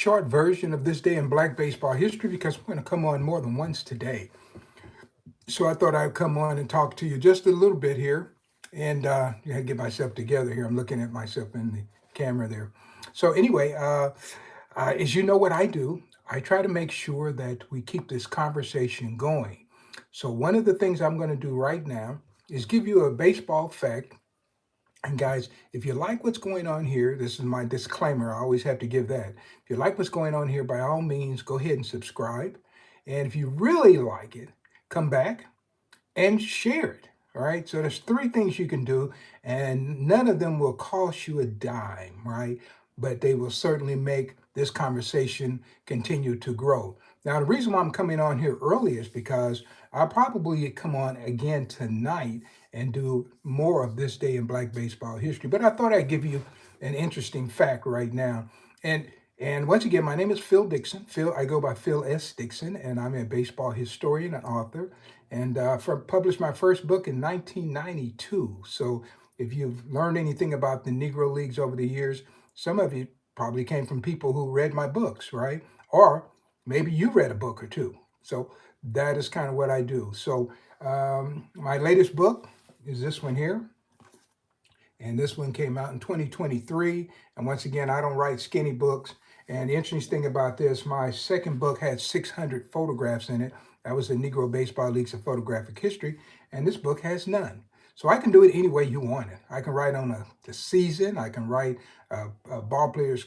short version of this day in Black baseball history because we're going to come on more than once today. So I thought I'd come on and talk to you just a little bit here, and I had to get myself together here. I'm looking at myself in the camera there. So anyway, as you know what I do, I try to make sure that we keep this conversation going. So one of the things I'm going to do right now is give you a baseball fact. And guys, if you like what's going on here, this is my disclaimer. I always have to give that. If you like what's going on here, by all means, go ahead and subscribe. And if you really like it, come back and share it. All right. So there's three things you can do, and none of them will cost you a dime, right? But they will certainly make this conversation continue to grow. Now, the reason why I'm coming on here early is because I'll probably come on again tonight and do more of this day in Black baseball history. But I thought I'd give you an interesting fact right now. And and once again, my name is Phil Dixon. Phil, I go by Phil S. Dixon, and I'm a baseball historian and author. And published my first book in 1992. So if you've learned anything about the Negro Leagues over the years, some of you probably came from people who read my books, right? Or maybe you read a book or two. So that is kind of what I do. So my latest book is this one here. And this one came out in 2023. And once again, I don't write skinny books. And the interesting thing about this, my second book had 600 photographs in it. That was the Negro Baseball Leagues of Photographic History. And this book has none. So I can do it any way you want it. I can write on the season. I can write a ball player's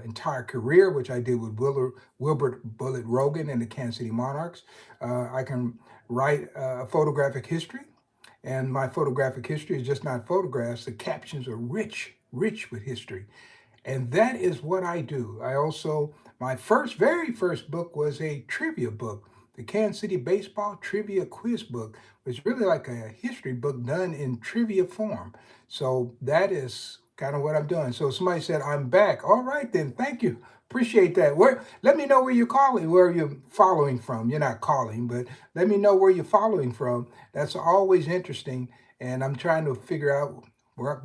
entire career, which I did with Wilbert Bullet Rogan and the Kansas City Monarchs. I can write photographic history. And my photographic history is just not photographs. The captions are rich, rich with history. And that is what I do. I also, my very first book was a trivia book, the Kansas City Baseball Trivia Quiz book, which is really like a history book done in trivia form. So that is kind of what I'm doing. So somebody said, I'm back. All right, then. Thank you. Appreciate that. Let me know where where you're following from. You're not calling, but let me know where you're following from. That's always interesting. And I'm trying to figure out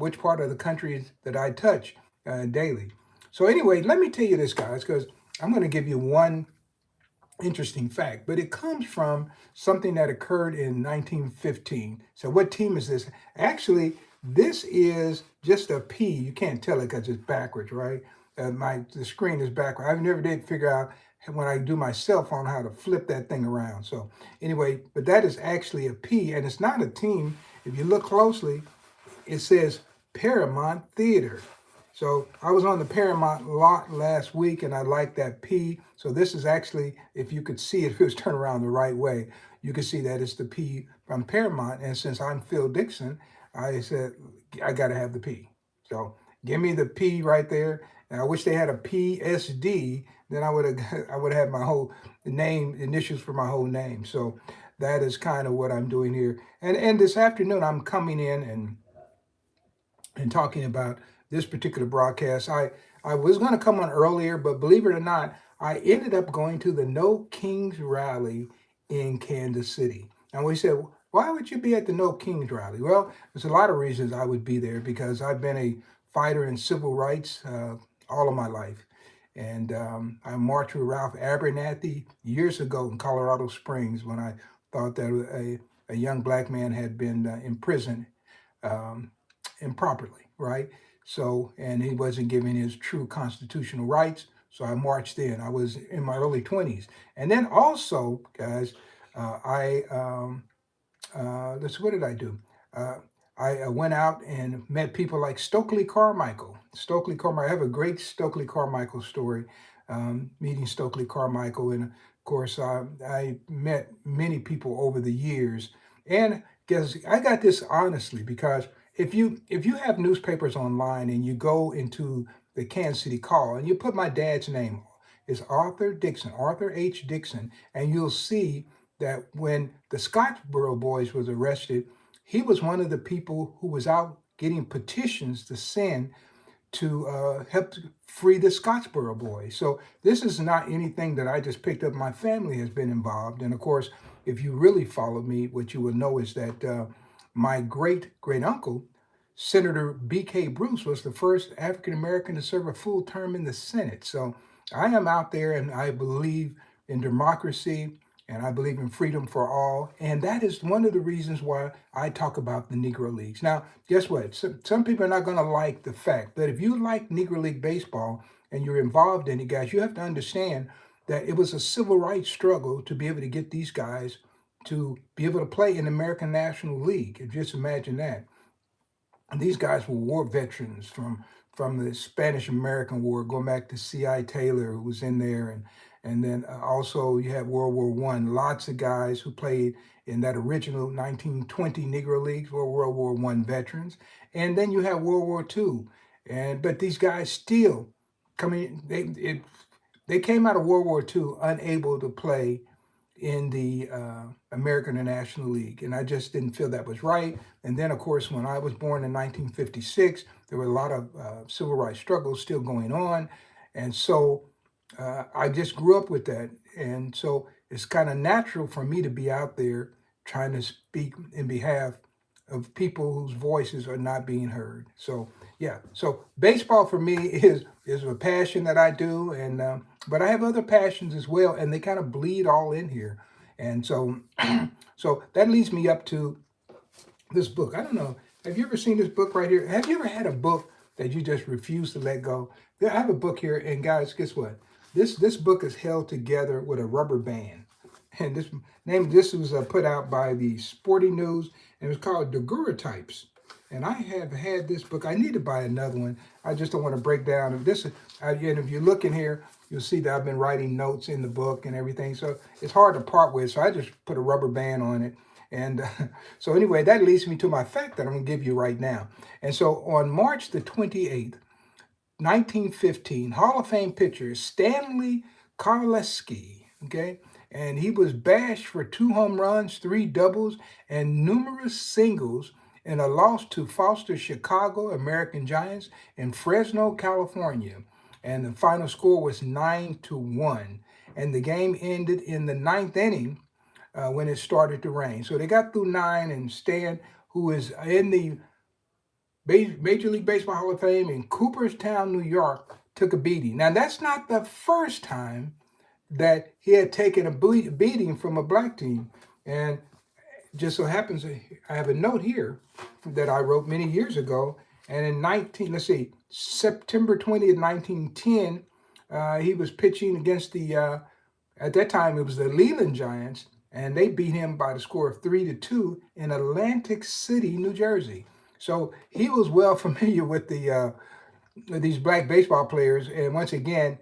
which part of the country that I touch daily. So anyway, let me tell you this, guys, because I'm going to give you one interesting fact, but it comes from something that occurred in 1915. So what team is this? Actually, this is just a P. You can't tell it because it's backwards, right? The screen is backward. I never did figure out when I do my cell phone how to flip that thing around. So anyway, but that is actually a P, and it's not a team. If you look closely, it says Paramount Theater. So I was on the Paramount lot last week, and I like that P. So this is actually, if you could see it, if it was turned around the right way, you could see that it's the P from Paramount. And since I'm Phil Dixon, I said, I got to have the P. So give me the P right there. And I wish they had a PSD. Then I would have had my whole name, initials for my whole name. So that is kind of what I'm doing here. And this afternoon, I'm coming in and talking about this particular broadcast. I was going to come on earlier, but believe it or not, I ended up going to the No Kings rally in Kansas City. And we said, why would you be at the No Kings rally? Well, there's a lot of reasons I would be there because I've been a fighter in civil rights all of my life. And I marched with Ralph Abernathy years ago in Colorado Springs when I thought that a young black man had been imprisoned improperly, right? So, and he wasn't given his true constitutional rights. So I marched in. I was in my early 20s. And then also, guys, what did I do? I went out and met people like Stokely Carmichael. Stokely Carmichael, I have a great Stokely Carmichael story, meeting Stokely Carmichael. And of course, I met many people over the years. And guess I got this honestly because if you have newspapers online and you go into the Kansas City Call and you put my dad's name, it's Arthur Dixon, Arthur H. Dixon, and you'll see that when the Scottsboro Boys was arrested, he was one of the people who was out getting petitions to send to help free the Scottsboro Boys. So this is not anything that I just picked up. My family has been involved. And of course, if you really follow me, what you will know is that my great uncle, Senator B.K. Bruce, was the first African American to serve a full term in the Senate. So I am out there and I believe in democracy and I believe in freedom for all. And that is one of the reasons why I talk about the Negro Leagues. Now, guess what? Some people are not going to like the fact that if you like Negro League baseball and you're involved in it, guys, you have to understand that it was a civil rights struggle to be able to get these guys to be able to play in the American National League. And just imagine that. And these guys were war veterans from the Spanish American War, going back to C.I. Taylor, who was in there, and then also you have World War One. Lots of guys who played in that original 1920 Negro Leagues were World War One veterans, and then you have World War Two, and but these guys still coming. They came out of World War Two unable to play in the American National League. And I just didn't feel that was right. And then, of course, when I was born in 1956, there were a lot of civil rights struggles still going on. And so I just grew up with that. And so it's kind of natural for me to be out there trying to speak in behalf of people whose voices are not being heard. So yeah, so baseball for me is a passion that I do, and but I have other passions as well, and they kind of bleed all in here. And so so that leads me up to this book. I don't know. Have you ever seen this book right here? Have you ever had a book that you just refuse to let go? I have a book here, and guys, guess what? This book is held together with a rubber band. And this was put out by the Sporting News, and it was called Daguerreotypes. And I have had this book. I need to buy another one. I just don't want to break down. And if you look in here, you'll see that I've been writing notes in the book and everything. So it's hard to part with. So I just put a rubber band on it. And so anyway, that leads me to my fact that I'm going to give you right now. And so on March the 28th, 1915, Hall of Fame pitcher Stanley Karleski, okay, and he was bashed for 2 home runs, 3 doubles, and numerous singles in a loss to Foster Chicago American Giants in Fresno, California. And the final score was 9-1. And the game ended in the 9th inning when it started to rain. So they got through 9, and Stan, who is in the Major League Baseball Hall of Fame in Cooperstown, New York, took a beating. Now, that's not the first time that he had taken a beating from a black team. And just so happens, I have a note here that I wrote many years ago. And in September 20th, 1910, he was pitching against at that time, it was the Leland Giants, and they beat him by the score of 3-2 in Atlantic City, New Jersey. So he was well familiar with these black baseball players. And once again,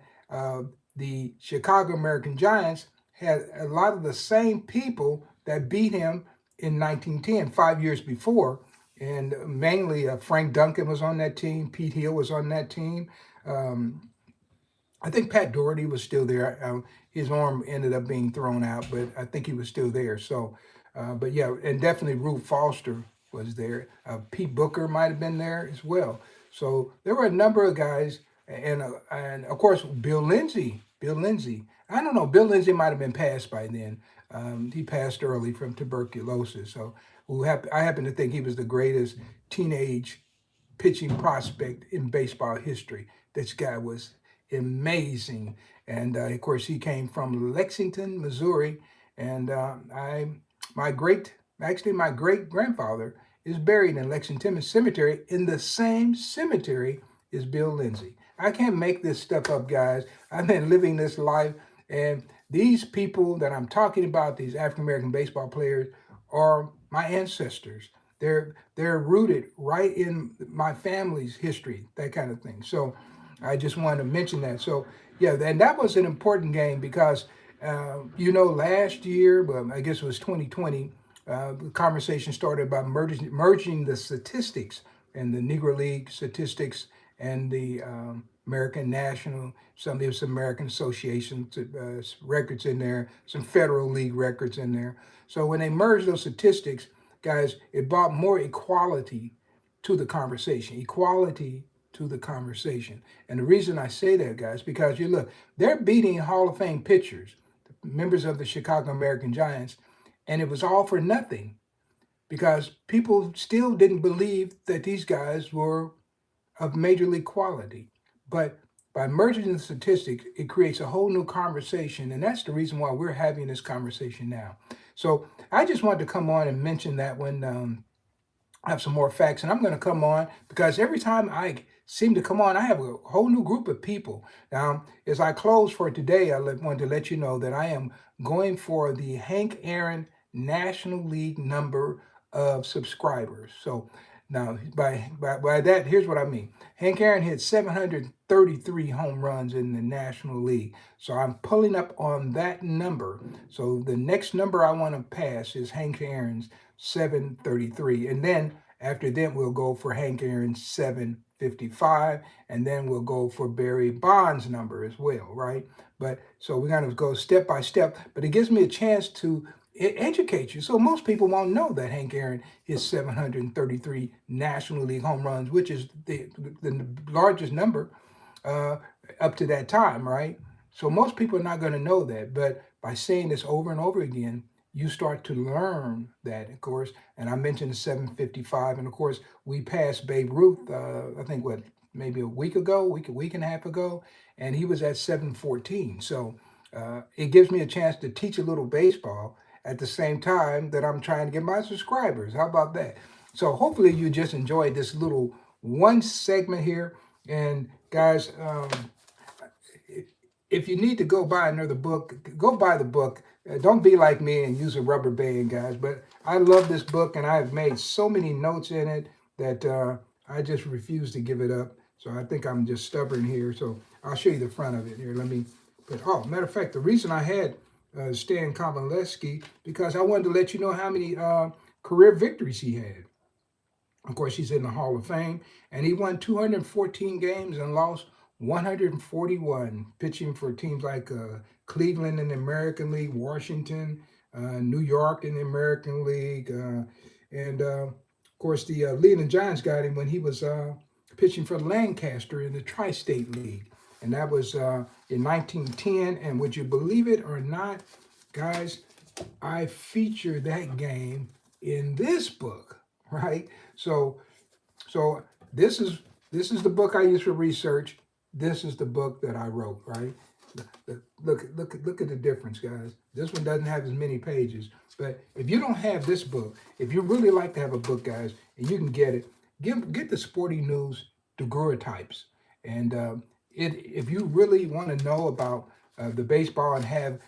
the Chicago American Giants had a lot of the same people that beat him in 1910, 5 years before. And mainly Frank Duncan was on that team. Pete Hill was on that team. I think Pat Doherty was still there. His arm ended up being thrown out, but I think he was still there. So, but yeah, and definitely Rube Foster was there. Pete Booker might have been there as well. So there were a number of guys, and of course Bill Lindsay. I don't know. Bill Lindsay might have been passed by then. He passed early from tuberculosis. So I happen to think he was the greatest teenage pitching prospect in baseball history. This guy was amazing. And of course, he came from Lexington, Missouri. And my great grandfather is buried in Lexington Cemetery, in the same cemetery as Bill Lindsay. I can't make this stuff up, guys. I've been living this life, and these people that I'm talking about, these African American baseball players, are my ancestors. They're rooted right in my family's history, that kind of thing. So I just wanted to mention that. So yeah, and that was an important game because last year, well, I guess it was 2020. The conversation started about merging the statistics and the Negro League statistics and the American National, there's some American Association records in there, some Federal League records in there. So when they merged those statistics, guys, it brought more equality to the conversation. And the reason I say that, guys, because you look, they're beating Hall of Fame pitchers, members of the Chicago American Giants, and it was all for nothing because people still didn't believe that these guys were of major league quality. But by merging the statistics, it creates a whole new conversation. And that's the reason why we're having this conversation now. So I just wanted to come on and mention that when I have some more facts, and I'm going to come on because every time I seem to come on, I have a whole new group of people. Now, as I close for today, wanted to let you know that I am going for the Hank Aaron National League number of subscribers. So now, by that, here's what I mean. Hank Aaron hit 733 home runs in the National League. So I'm pulling up on that number. So the next number I want to pass is Hank Aaron's 733. And then after that, we'll go for Hank Aaron's 755. And then we'll go for Barry Bonds' number as well, right? But so we're going to go step by step. But it gives me a chance to educate you. So most people won't know that Hank Aaron hit 733 National League home runs, which is the largest number uh, up to that time, right? So most people are not going to know that. But by saying this over and over again, you start to learn that, of course. And I mentioned the 755, and of course, we passed Babe Ruth. I think what maybe a week ago, week and a half ago, and he was at 714. So it gives me a chance to teach a little baseball at the same time that I'm trying to get my subscribers. How about that? So hopefully you just enjoyed this little one segment here. And guys, if you need to go buy another book, go buy the book. Don't be like me and use a rubber band, guys. But I love this book, and I've made so many notes in it that I just refuse to give it up. So I think I'm just stubborn here. So I'll show you the front of it here. Let me put, oh, matter of fact, the reason I had Stan Kowalski, because I wanted to let you know how many career victories he had. Of course, he's in the Hall of Fame, and he won 214 games and lost 141, pitching for teams like Cleveland in the American League, Washington, New York in the American League, and of course, the Leland Giants got him when he was pitching for Lancaster in the Tri-State League, and that was in 1910. And would you believe it or not, guys, I featured that game in this book, right? So this is the book I use for research. This is the book that I wrote, right? Look at the difference, guys. This one doesn't have as many pages, but if you don't have this book, if you really like to have a book, guys, and you can get it, get the Sporting News daguerreotypes. And if you really want to know about the baseball and have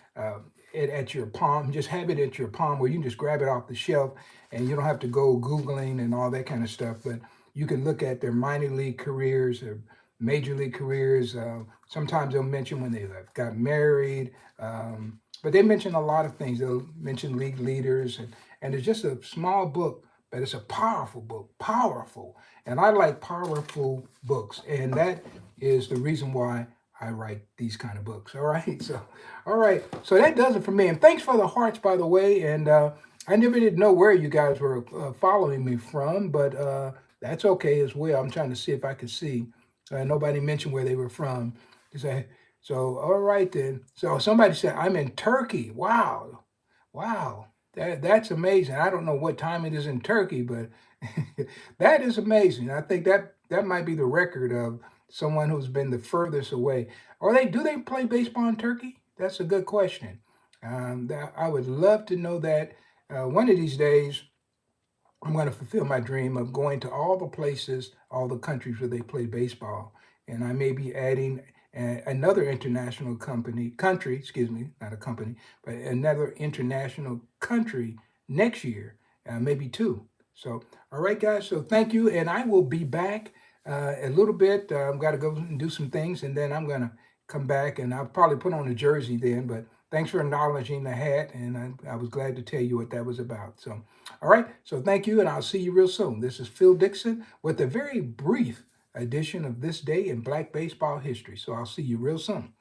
it at your palm, just have it at your palm where you can just grab it off the shelf and you don't have to go Googling and all that kind of stuff. But you can look at their minor league careers, their major league careers. Sometimes they'll mention when they got married, but they mention a lot of things. They'll mention league leaders, and it's just a small book, but it's a powerful book, powerful. And I like powerful books, and that is the reason why I write these kind of books. All right, so that does it for me. And thanks for the hearts, by the way. And I never did know where you guys were following me from, but that's okay as well. I'm trying to see if I could see. Nobody mentioned where they were from. So all right then. So somebody said I'm in Turkey. Wow, wow. That's amazing. I don't know what time it is in Turkey, but that is amazing. I think that might be the record of someone who's been the furthest away. Do they play baseball in Turkey? That's a good question. I would love to know that. One of these days, I'm going to fulfill my dream of going to all the places, all the countries where they play baseball, and I may be adding another international country, excuse me, not a company, but another international country next year, maybe two. So, all right, guys. So thank you, and I will be back a little bit. I've got to go and do some things, and then I'm going to come back, and I'll probably put on a jersey then. But thanks for acknowledging the hat, and I was glad to tell you what that was about. So, all right. So thank you, and I'll see you real soon. This is Phil Dixon with a very brief edition of This Day in Black Baseball History. So I'll see you real soon.